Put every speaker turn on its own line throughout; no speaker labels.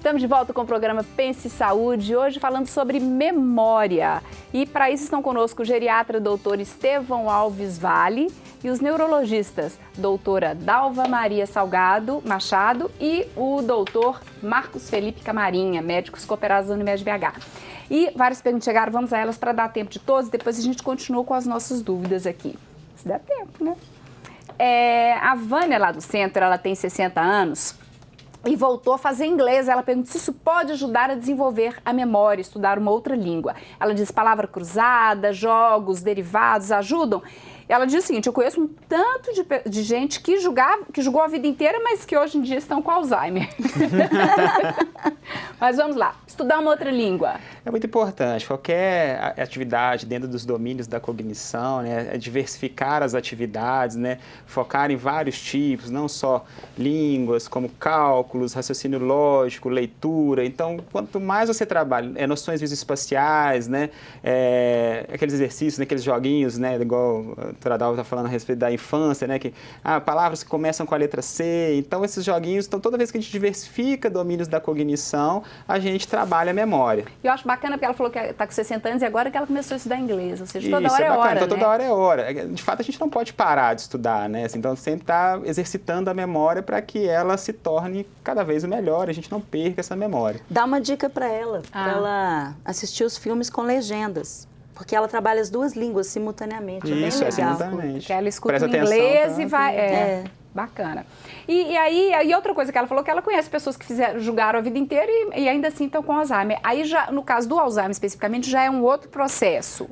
Estamos de volta com o programa Pense Saúde, hoje falando sobre memória. E para isso estão conosco o geriatra doutor Estevão Alves Vale e os neurologistas doutora Dalva Maria Salgado Machado e o doutor Marcos Felipe Camarinha, médicos cooperados da Unimed BH. E várias perguntas chegaram, vamos a elas para dar tempo de todos, depois a gente continua com as nossas dúvidas aqui. Se der tempo, né? A Vânia lá do centro, ela tem 60 anos e voltou a fazer inglês. Ela pergunta se isso pode ajudar a desenvolver a memória, estudar uma outra língua. Ela diz palavra cruzada, jogos, derivados ajudam. Ela diz o seguinte, eu conheço um tanto de gente que jogou a vida inteira, mas que hoje em dia estão com Alzheimer. Mas vamos lá, estudar uma outra língua.
É muito importante, qualquer atividade dentro dos domínios da cognição, né, é diversificar as atividades, né, focar em vários tipos, não só línguas, como cálculos, raciocínio lógico, leitura. Então, quanto mais você trabalha, noções visoespaciais, né, aqueles exercícios, né, aqueles joguinhos, né, igual a doutora Dalva está falando a respeito da infância, né, que palavras que começam com a letra C. Então, esses joguinhos, então, toda vez que a gente diversifica domínios da cognição, a gente trabalha a memória.
Eu acho bacana porque ela falou que está com 60 anos e agora que ela começou a estudar inglês, ou seja, toda
Isso,
hora é hora,
então,
né?
toda hora é hora. De fato, a gente não pode parar de estudar, né? Então, sempre está exercitando a memória para que ela se torne cada vez melhor, a gente não perca essa memória.
Dá uma dica para ela assistir os filmes com legendas. Porque ela trabalha as duas línguas simultaneamente.
Isso,
é bem legal.
simultaneamente.
Porque ela escuta
Presta
em inglês
atenção,
e vai... Bacana. E outra coisa que ela falou, que ela conhece pessoas que jogaram a vida inteira e ainda assim estão com Alzheimer. Aí, já, no caso do Alzheimer especificamente, já é um outro processo.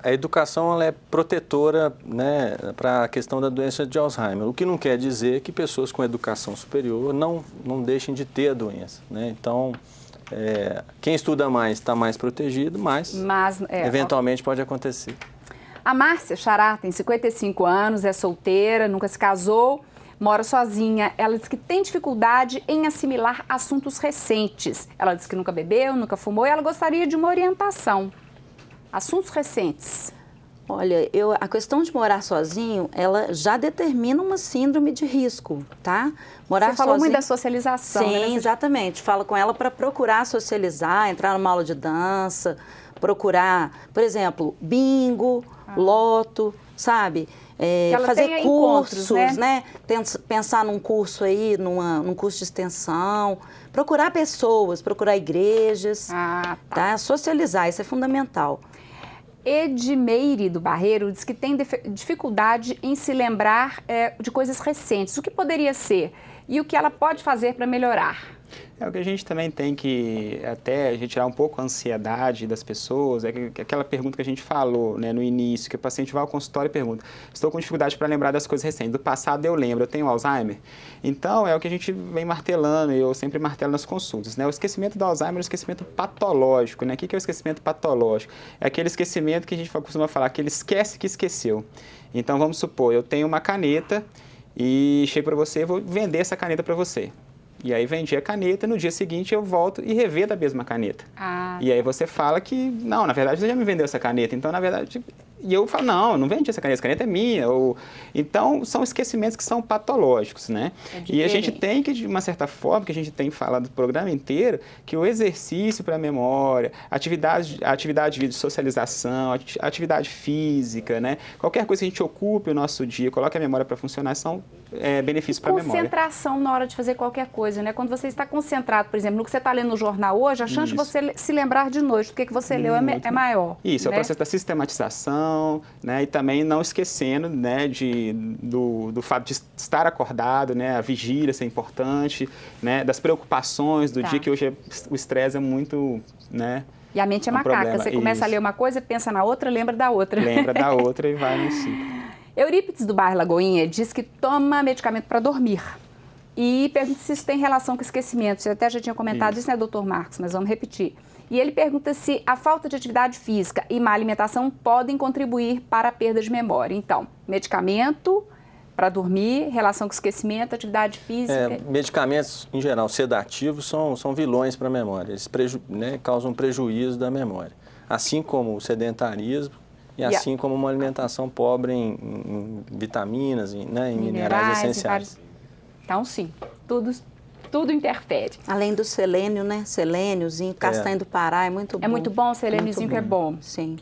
A educação ela é protetora, né, para a questão da doença de Alzheimer. O que não quer dizer que pessoas com educação superior não deixem de ter a doença, né? Então, quem estuda mais está mais protegido, mas eventualmente pode acontecer.
A Márcia Xará tem 55 anos, é solteira, nunca se casou, mora sozinha. Ela diz que tem dificuldade em assimilar assuntos recentes. Ela diz que nunca bebeu, nunca fumou e ela gostaria de uma orientação. Assuntos recentes.
Olha, a questão de morar sozinho, ela já determina uma síndrome de risco, tá?
Você falou muito da socialização.
Sim,
né?
exatamente. Fala com ela para procurar socializar, entrar numa aula de dança, procurar, por exemplo, bingo, loto, sabe? Fazer cursos, né? Pensar num curso aí, num curso de extensão, procurar pessoas, procurar igrejas, tá? Socializar, isso é fundamental.
Edmeire do Barreiro diz que tem dificuldade em se lembrar de coisas recentes. O que poderia ser? E o que ela pode fazer para melhorar?
O que a gente também tem que até retirar um pouco a ansiedade das pessoas, aquela pergunta que a gente falou, né, no início, que o paciente vai ao consultório e pergunta, estou com dificuldade para lembrar das coisas recentes, do passado eu lembro, eu tenho Alzheimer? Então, é o que a gente vem martelando, e eu sempre martelo nas consultas, né? O esquecimento do Alzheimer é um esquecimento patológico, né? O que é o esquecimento patológico? É aquele esquecimento que a gente costuma falar, que ele esquece que esqueceu. Então, vamos supor, eu tenho uma caneta e chego para você e vou vender essa caneta para você. E aí vendi a caneta, no dia seguinte eu volto e revendo a mesma caneta. E aí você fala que, não, na verdade você já me vendeu essa caneta, então na verdade... E eu falo, não vendi essa caneta é minha. Então, são esquecimentos que são patológicos, né? E a gente tem que, de uma certa forma, que a gente tem falado do programa inteiro, que o exercício para a memória, atividade de socialização, atividade física, né? Qualquer coisa que a gente ocupe o nosso dia, coloque a memória para funcionar, são benefícios para a memória.
Concentração na hora de fazer qualquer coisa, né? Quando você está concentrado, por exemplo, no que você está lendo no jornal hoje, a chance de você se lembrar de noite do que você leu é maior.
Isso,
né?
É o processo da sistematização, né, e também não esquecendo, né, do fato de estar acordado, né, a vigília ser importante, né, das preocupações do dia, que hoje o estresse é muito, né,
e a mente é macaca,
problema.
Você começa a ler uma coisa, pensa na outra, lembra da outra.
Lembra da outra e vai no ciclo.
Eurípides do bairro Lagoinha diz que toma medicamento para dormir. E pergunta se isso tem relação com esquecimento. Você até já tinha comentado isso, né, doutor Marcos, mas vamos repetir. E ele pergunta se a falta de atividade física e má alimentação podem contribuir para a perda de memória. Então, medicamento para dormir, relação com esquecimento, atividade física...
Medicamentos, em geral, sedativos, são vilões para a memória. Eles causam prejuízo da memória. Assim como o sedentarismo e assim como uma alimentação pobre em vitaminas, em minerais essenciais.
Então, sim, tudo tudo interfere.
Além do selênio, né? Selênio, zinco, castanha do Pará, é muito bom.
É muito bom, o selênio e zinco é bom.
Sim.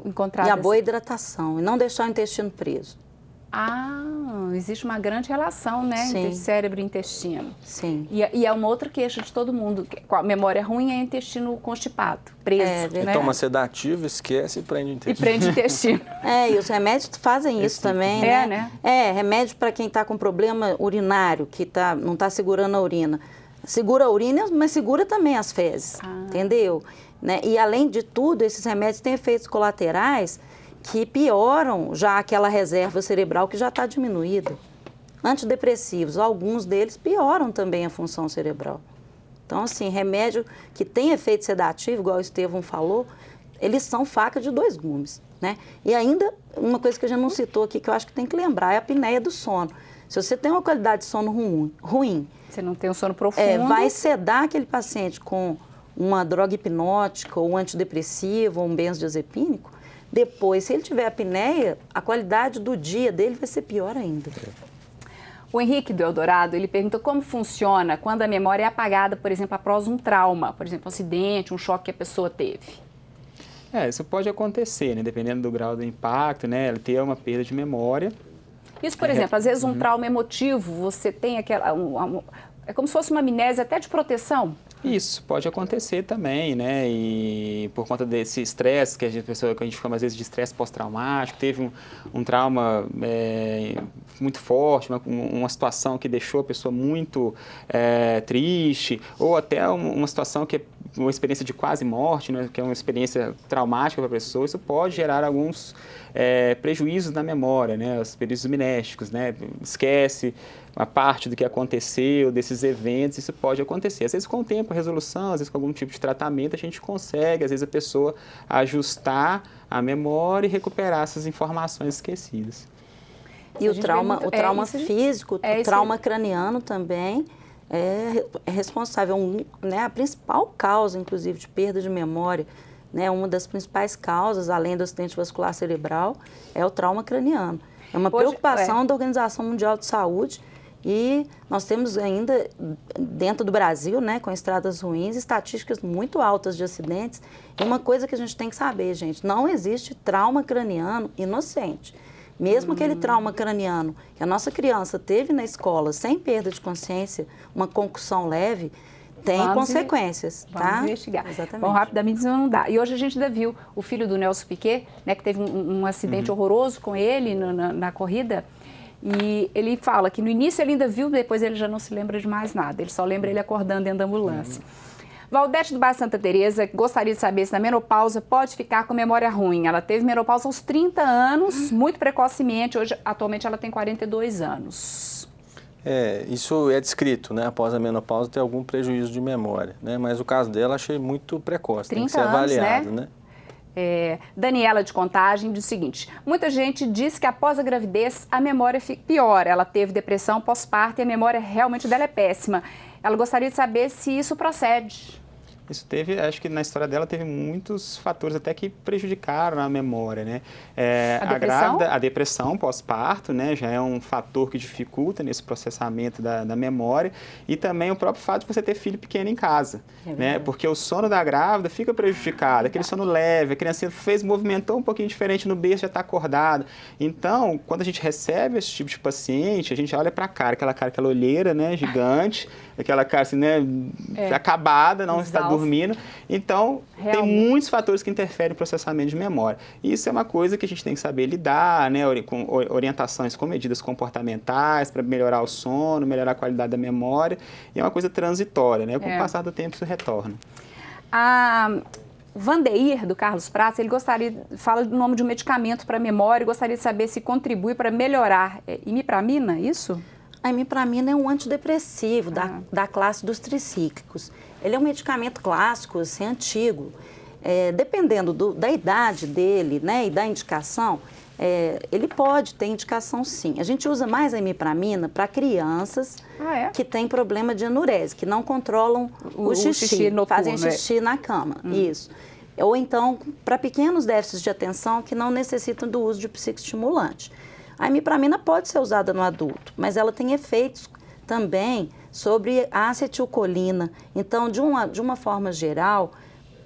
Encontrar
e a boa hidratação, e não deixar o intestino preso.
Existe uma grande relação, né,
Sim.
entre cérebro e intestino.
Sim.
E é uma outra queixa de todo mundo. A memória ruim é intestino constipado, preso.
Né? Toma sedativo, esquece e prende o intestino.
E prende o intestino.
E os remédios fazem isso também, né? Remédio para quem está com problema urinário, que não está segurando a urina. Segura a urina, mas segura também as fezes, entendeu? Né? E além de tudo, esses remédios têm efeitos colaterais que pioram já aquela reserva cerebral que já está diminuída. Antidepressivos, alguns deles pioram também a função cerebral. Então, assim, remédio que tem efeito sedativo, igual o Estevão falou, eles são faca de dois gumes, né? E ainda, uma coisa que a gente não citou aqui, que eu acho que tem que lembrar, é a apneia do sono. Se você tem uma qualidade de sono ruim,
você não tem um sono profundo,
vai sedar aquele paciente com uma droga hipnótica, ou um antidepressivo, ou um benzodiazepínico, depois, se ele tiver apneia, a qualidade do dia dele vai ser pior ainda.
O Henrique do Eldorado, ele pergunta como funciona quando a memória é apagada, por exemplo, após um trauma, por exemplo, um acidente, um choque que a pessoa teve.
Isso pode acontecer, né? Dependendo do grau do impacto, né? Ela ter uma perda de memória.
Isso, por exemplo, às vezes um trauma emotivo, você tem aquela... é como se fosse uma amnésia até de proteção.
Isso pode acontecer também, né? E por conta desse estresse que a gente chama às vezes de estresse pós-traumático, teve um trauma muito forte, uma situação que deixou a pessoa muito triste, ou até uma situação que é uma experiência de quase morte, né? Que é uma experiência traumática para a pessoa, isso pode gerar alguns prejuízos na memória, né? Os prejuízos amnésticos, né? Esquece uma parte do que aconteceu, desses eventos, isso pode acontecer. Às vezes com o tempo, a resolução, às vezes com algum tipo de tratamento, a gente consegue, às vezes a pessoa ajustar a memória e recuperar essas informações esquecidas.
E o trauma físico, o trauma craniano também é responsável, né, a principal causa, inclusive, de perda de memória, né, uma das principais causas, além do acidente vascular cerebral, é o trauma craniano. É uma preocupação da Organização Mundial de Saúde. E nós temos ainda, dentro do Brasil, né, com estradas ruins, estatísticas muito altas de acidentes. E uma coisa que a gente tem que saber, gente, não existe trauma craniano inocente. Mesmo aquele trauma craniano que a nossa criança teve na escola sem perda de consciência, uma concussão leve, tem consequências, tá?
Vamos investigar.
Exatamente.
Bom, rapidamente não dá. E hoje a gente ainda viu o filho do Nelson Piquet, né, que teve um acidente horroroso com ele na corrida. E ele fala que no início ele ainda viu, depois ele já não se lembra de mais nada. Ele só lembra ele acordando dentro da ambulância. Valdete do Bairro Santa Teresa gostaria de saber se na menopausa pode ficar com memória ruim. Ela teve menopausa aos 30 anos, muito precocemente. Atualmente ela tem 42 anos.
Isso é descrito, né? Após a menopausa ter algum prejuízo de memória, né? Mas o caso dela achei muito precoce, tem que ser avaliado, né?
Daniela de Contagem diz o seguinte: muita gente diz que após a gravidez a memória piora. Ela teve depressão pós-parto e a memória realmente dela é péssima. Ela gostaria de saber se isso procede.
Isso acho que na história dela teve muitos fatores até que prejudicaram a memória, né? A depressão pós-parto, né, já é um fator que dificulta nesse processamento da memória, e também o próprio fato de você ter filho pequeno em casa, né? Porque o sono da grávida fica prejudicado, aquele sono leve, a criança movimentou um pouquinho diferente no berço, já está acordado. Então, quando a gente recebe esse tipo de paciente, a gente olha para a cara, aquela olheira, né, gigante, aquela cara assim, né, acabada, não está dormindo. Então, tem muitos fatores que interferem no processamento de memória. E isso é uma coisa que a gente tem que saber lidar, né, com orientações com medidas comportamentais para melhorar o sono, melhorar a qualidade da memória. E é uma coisa transitória, né? Com o passar do tempo isso retorna.
O Vandeir, do Carlos Prats, ele fala do nome de um medicamento para memória e gostaria de saber se contribui para melhorar. Imipramina, isso?
A imipramina é um antidepressivo da classe dos tricíclicos. Ele é um medicamento clássico, assim, antigo. Dependendo da idade dele, né, e da indicação, ele pode ter indicação sim. A gente usa mais a imipramina para crianças que têm problema de enurese, que não controlam o xixi noturno, fazem xixi na cama. Isso. Ou então para pequenos déficits de atenção que não necessitam do uso de psicoestimulante. A imipramina pode ser usada no adulto, mas ela tem efeitos também sobre a acetilcolina. Então, de uma forma geral,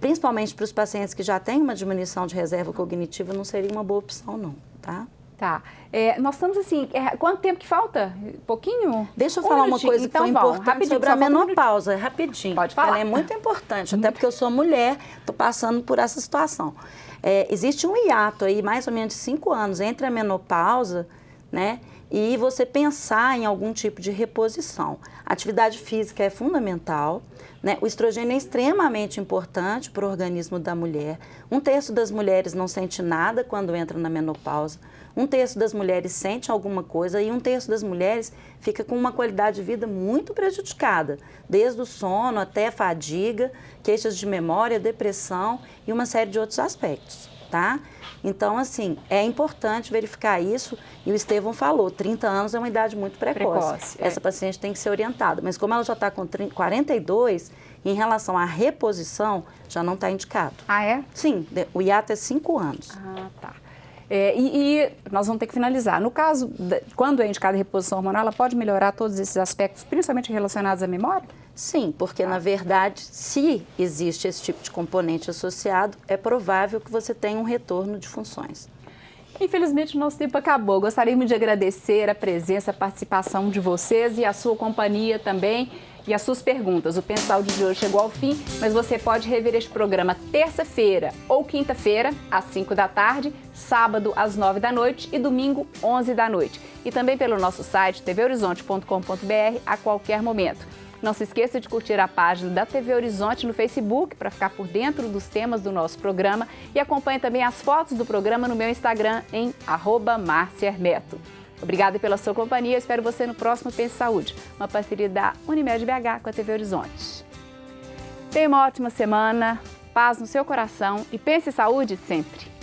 principalmente para os pacientes que já têm uma diminuição de reserva cognitiva, não seria uma boa opção não, tá?
Tá. Nós estamos assim, quanto tempo que falta? Pouquinho?
Deixa eu falar uma coisa que foi importante sobre a menopausa, rapidinho.
Pode falar.
Ela é muito importante, até porque eu sou mulher, estou passando por essa situação. Existe um hiato aí, mais ou menos de 5 anos, entre a menopausa, né, e você pensar em algum tipo de reposição. A atividade física é fundamental, né? O estrogênio é extremamente importante para o organismo da mulher. 1/3 das mulheres não sente nada quando entra na menopausa. 1/3 das mulheres sente alguma coisa e 1/3 das mulheres fica com uma qualidade de vida muito prejudicada, desde o sono até fadiga, queixas de memória, depressão e uma série de outros aspectos, tá? Então, assim, é importante verificar isso e o Estevão falou, 30 anos é uma idade muito precoce. Essa paciente tem que ser orientada, mas como ela já está com 42, em relação à reposição, já não está indicado.
Ah, é?
Sim, o hiato é 5 anos.
Ah, tá. E nós vamos ter que finalizar. No caso, quando é indicada a reposição hormonal, ela pode melhorar todos esses aspectos, principalmente relacionados à memória?
Sim, porque na verdade, se existe esse tipo de componente associado, é provável que você tenha um retorno de funções.
Infelizmente, o nosso tempo acabou. Gostaríamos de agradecer a presença, a participação de vocês e a sua companhia também e as suas perguntas. O Pensa Saúde de hoje chegou ao fim, mas você pode rever este programa terça-feira ou quinta-feira, às 5 da tarde, sábado, às 9 da noite e domingo, 11 da noite. E também pelo nosso site tvhorizonte.com.br a qualquer momento. Não se esqueça de curtir a página da TV Horizonte no Facebook para ficar por dentro dos temas do nosso programa e acompanhe também as fotos do programa no meu Instagram em @marciahermeto. Obrigada pela sua companhia, espero você no próximo Pense Saúde, uma parceria da Unimed BH com a TV Horizonte. Tenha uma ótima semana, paz no seu coração e pense saúde sempre!